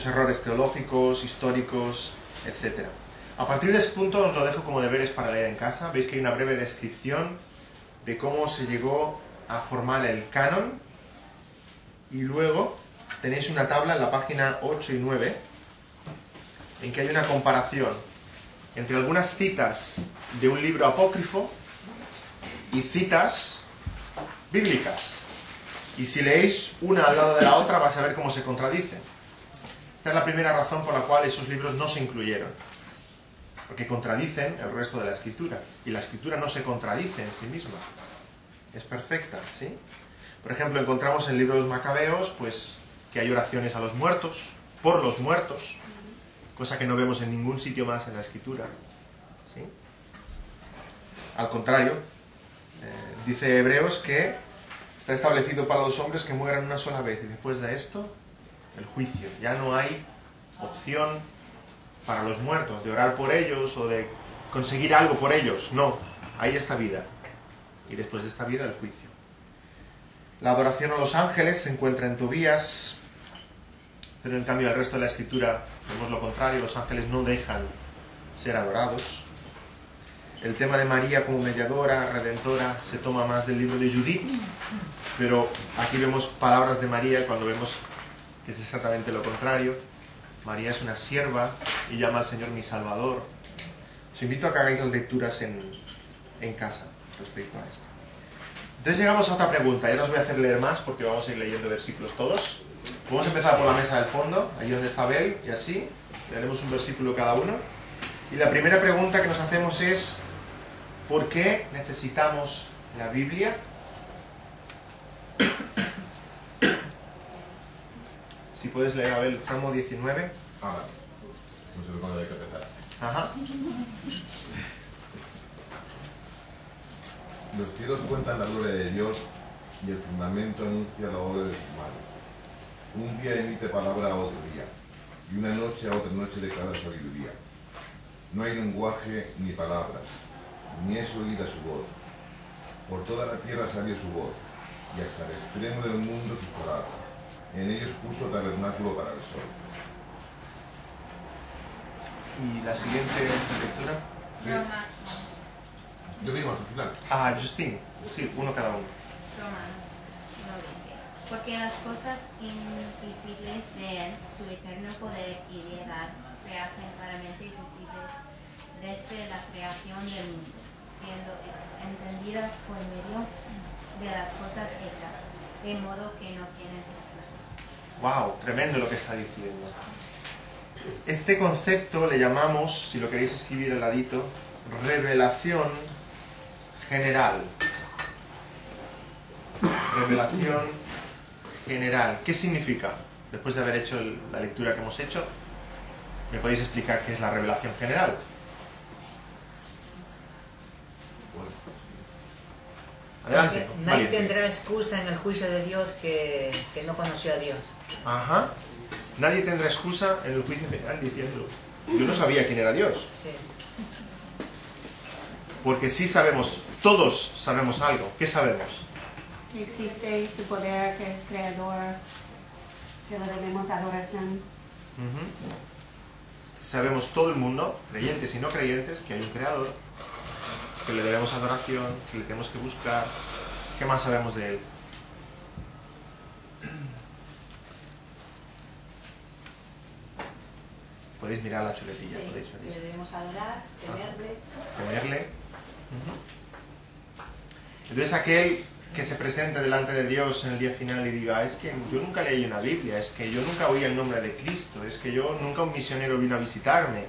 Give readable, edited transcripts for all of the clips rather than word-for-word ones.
errores teológicos, históricos, etc. A partir de ese punto os lo dejo como deberes para leer en casa. Veis que hay una breve descripción de cómo se llegó a formar el canon, y luego tenéis una tabla en la página 8 y 9 en que hay una comparación entre algunas citas de un libro apócrifo y citas bíblicas, y si leéis una al lado de la otra vais a ver cómo se contradicen. Esta es la primera razón por la cual esos libros no se incluyeron, porque contradicen el resto de la escritura, y la escritura no se contradice en sí misma, es perfecta, ¿sí? Por ejemplo, encontramos en el libro de los Macabeos pues, que hay oraciones a los muertos, por los muertos, cosa que no vemos en ningún sitio más en la escritura, ¿sí? Al contrario, dice Hebreos que está establecido para los hombres que mueran una sola vez, y después de esto, el juicio. Ya no hay opción para los muertos de orar por ellos o de conseguir algo por ellos. No, hay esta vida, y después de esta vida el juicio. La adoración a los ángeles se encuentra en Tobías, pero en cambio el resto de la escritura vemos lo contrario. Los ángeles no dejan ser adorados. El tema de María como mediadora, redentora, se toma más del libro de Judith, pero aquí vemos palabras de María cuando vemos que es exactamente lo contrario. María es una sierva y llama al Señor mi Salvador. Os invito a que hagáis las lecturas en casa respecto a esto. Entonces llegamos a otra pregunta, y ahora os voy a hacer leer más porque vamos a ir leyendo versículos todos. Podemos empezar por la mesa del fondo, allí donde está Abel, y así, leeremos un versículo cada uno. Y la primera pregunta que nos hacemos es: ¿por qué necesitamos la Biblia? Si puedes leer, Abel, Salmo 19. Ah, no sé cuándo hay que empezar. Ajá. Los cielos cuentan la gloria de Dios, y el fundamento anuncia la obra de sus manos. Un día emite palabra a otro día, y una noche a otra noche declara sabiduría. No hay lenguaje ni palabras, ni es oída su voz. Por toda la tierra salió su voz, y hasta el extremo del mundo sus palabras. En ellos puso tabernáculo para el sol. ¿Y la siguiente lectura? ¿Sí? Yo mismo hasta el final. Ah, Justin. Sí, uno cada uno. Romanos 9:20. Porque las cosas invisibles de Él, su eterno poder y deidad, se hacen claramente visibles desde la creación del mundo, siendo entendidas por medio de las cosas hechas, de modo que no tienen excusa. ¡Wow! Tremendo lo que está diciendo. Este concepto le llamamos, si lo queréis escribir al ladito, revelación general. Revelación general. ¿Qué significa? Después de haber hecho la lectura que hemos hecho, ¿me podéis explicar qué es la revelación general? Adelante. Nadie valiente. tendrá excusa en el juicio de Dios que no conoció a Dios. Ajá. Nadie tendrá excusa en el juicio final diciendo: yo no sabía quién era Dios. Sí. Porque sí sabemos, todos sabemos algo. ¿Qué sabemos? Existe su poder, que es creador, que le debemos adoración. Sabemos todo el mundo, creyentes y no creyentes, que hay un creador, que le debemos adoración, que le tenemos que buscar. ¿Qué más sabemos de él? Podéis mirar la chuletilla, podéis ver Le eso. debemos adorar, temerle. Temerle. Entonces aquel que se presente delante de Dios en el día final y diga: es que yo nunca leí una Biblia, es que yo nunca oí el nombre de Cristo, es que yo nunca un misionero vino a visitarme,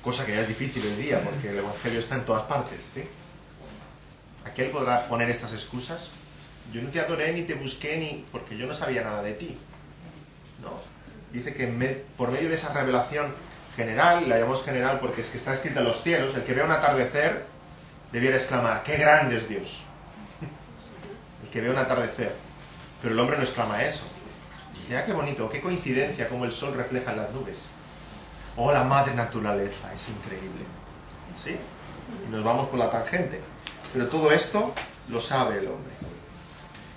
cosa que ya es difícil hoy día porque el Evangelio está en todas partes, ¿sí? Aquel podrá poner estas excusas: yo no te adoré ni te busqué ni porque yo no sabía nada de ti. No, dice que por medio de esa revelación general, la llamamos general porque es que está escrita en los cielos, el que vea un atardecer debiera exclamar: ¡qué grande es Dios! El que vea un atardecer. Pero el hombre no exclama eso. Dice: ¡ah, qué bonito! ¡Qué coincidencia! Cómo el sol refleja en las nubes. ¡Oh, la madre naturaleza! Es increíble. ¿Sí? Y nos vamos por la tangente. Pero todo esto lo sabe el hombre.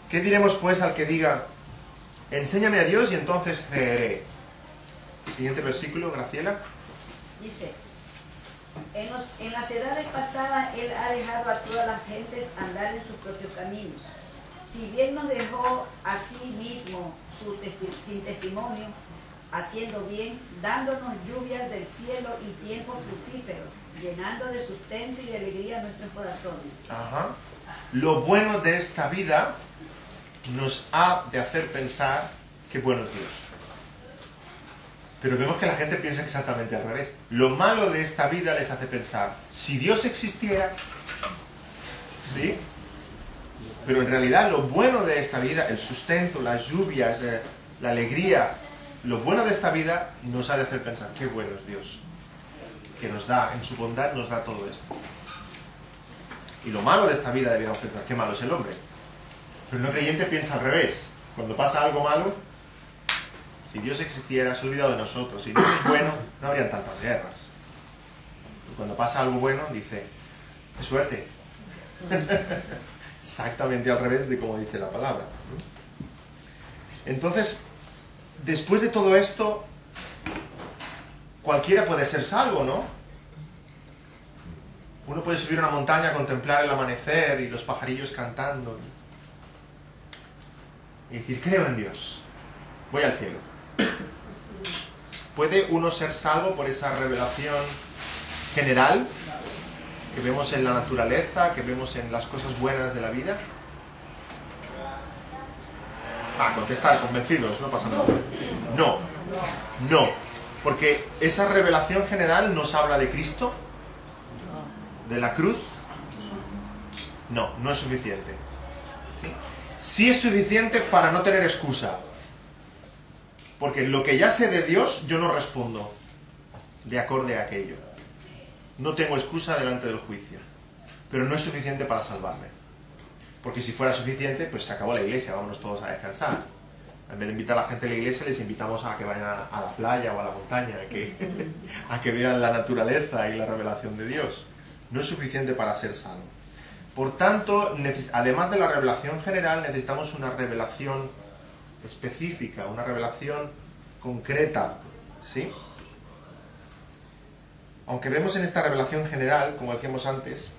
¿Qué diremos pues al que diga: enséñame a Dios y entonces creeré? Siguiente versículo, Graciela. Dice, en las edades pasadas Él ha dejado a todas las gentes andar en sus propios caminos. Si bien nos dejó a sí mismo sin testimonio, haciendo bien, dándonos lluvias del cielo y tiempos fructíferos, llenando de sustento y de alegría nuestros corazones. Ajá. Lo bueno de esta vida nos ha de hacer pensar que bueno es Dios. Pero vemos que la gente piensa exactamente al revés. Lo malo de esta vida les hace pensar, si Dios existiera, ¿sí? Pero en realidad lo bueno de esta vida, el sustento, las lluvias, la alegría, lo bueno de esta vida nos ha de hacer pensar, qué bueno es Dios, que nos da, en su bondad nos da todo esto. Y lo malo de esta vida deberíamos pensar, qué malo es el hombre. Pero el no creyente piensa al revés. Cuando pasa algo malo, si Dios existiera, se ha olvidado de nosotros. Si Dios es bueno, no habrían tantas guerras. Y cuando pasa algo bueno, dice, qué suerte. Exactamente al revés de como dice la palabra. Entonces, después de todo esto, cualquiera puede ser salvo, ¿no? Uno puede subir a una montaña, contemplar el amanecer y los pajarillos cantando y decir, creo en Dios, voy al cielo. ¿Puede uno ser salvo por esa revelación general que vemos en la naturaleza, que vemos en las cosas buenas de la vida? Contestar, convencidos, no pasa nada. No, no, porque esa revelación general nos habla de Cristo, de la cruz. No, no es suficiente. Sí es suficiente para no tener excusa. Porque lo que ya sé de Dios, yo no respondo de acorde a aquello. No tengo excusa delante del juicio. Pero no es suficiente para salvarme. Porque si fuera suficiente, pues se acabó la iglesia, vámonos todos a descansar. En vez de invitar a la gente a la iglesia, les invitamos a que vayan a la playa o a la montaña, a que vean la naturaleza y la revelación de Dios. No es suficiente para ser salvo. Por tanto, además de la revelación general, necesitamos una revelación específica, una revelación concreta, ¿sí? Aunque vemos en esta revelación general, como decíamos antes,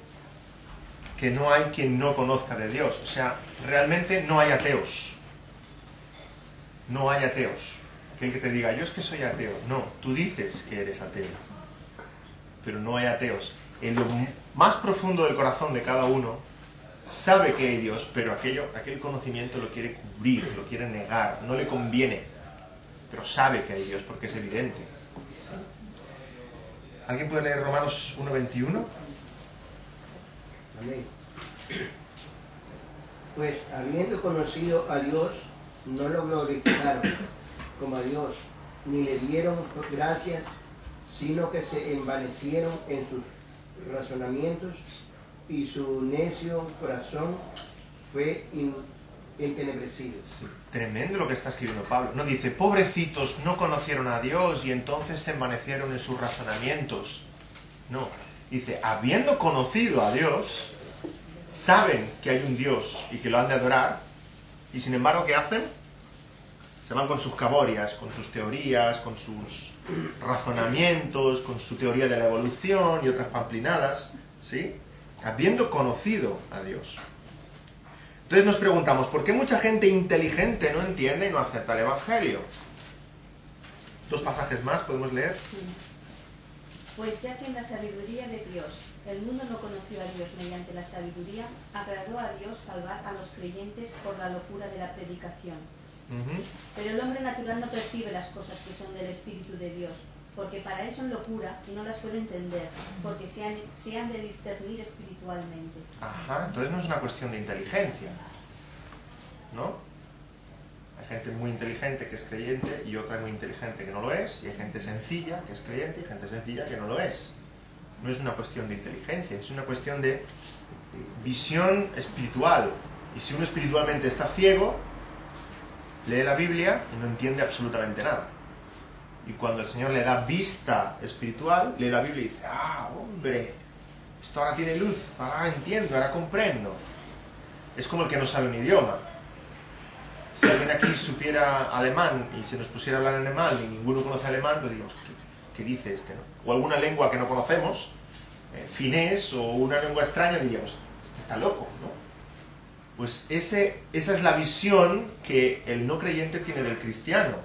que no hay quien no conozca de Dios. O sea, realmente no hay ateos. No hay ateos. Aquel que te diga, yo es que soy ateo. No, tú dices que eres ateo. Pero no hay ateos. En lo más profundo del corazón de cada uno, sabe que hay Dios, pero aquel conocimiento lo quiere cubrir, lo quiere negar, no le conviene. Pero sabe que hay Dios porque es evidente. ¿Alguien puede leer Romanos 1:21? Amén. Pues habiendo conocido a Dios, no lo glorificaron como a Dios, ni le dieron gracias, sino que se envanecieron en sus razonamientos, y su necio corazón fue entenebrecido. Sí, tremendo lo que está escribiendo Pablo. No dice, pobrecitos, no conocieron a Dios y entonces se envanecieron en sus razonamientos. No, dice, habiendo conocido a Dios, saben que hay un Dios y que lo han de adorar, y sin embargo, ¿qué hacen? Se van con sus caborias, con sus teorías, con sus razonamientos, con su teoría de la evolución y otras pamplinadas, ¿sí? Habiendo conocido a Dios. Entonces nos preguntamos, ¿por qué mucha gente inteligente no entiende y no acepta el Evangelio? 2 pasajes más, ¿podemos leer? Pues ya que en la sabiduría de Dios el mundo no conoció a Dios mediante la sabiduría, agradó a Dios salvar a los creyentes por la locura de la predicación. Pero el hombre natural no percibe las cosas que son del Espíritu de Dios, porque para él son locura y no las puede entender, porque se han de discernir espiritualmente. Ajá, entonces no es una cuestión de inteligencia, ¿no? Hay gente muy inteligente que es creyente y otra muy inteligente que no lo es, y hay gente sencilla que es creyente y gente sencilla que no lo es. No es una cuestión de inteligencia, es una cuestión de visión espiritual. Y si uno espiritualmente está ciego, lee la Biblia y no entiende absolutamente nada. Y cuando el Señor le da vista espiritual, lee la Biblia y dice, ah, hombre, esto ahora tiene luz, ahora entiendo, ahora comprendo. Es como el que no sabe un idioma. Si alguien aquí supiera alemán y se nos pusiera a hablar en alemán y ninguno conoce alemán, pues diríamos, ¿qué dice este? ¿No? O alguna lengua que no conocemos, finés o una lengua extraña, diríamos, este está loco, ¿no? Pues esa es la visión que el no creyente tiene del cristiano.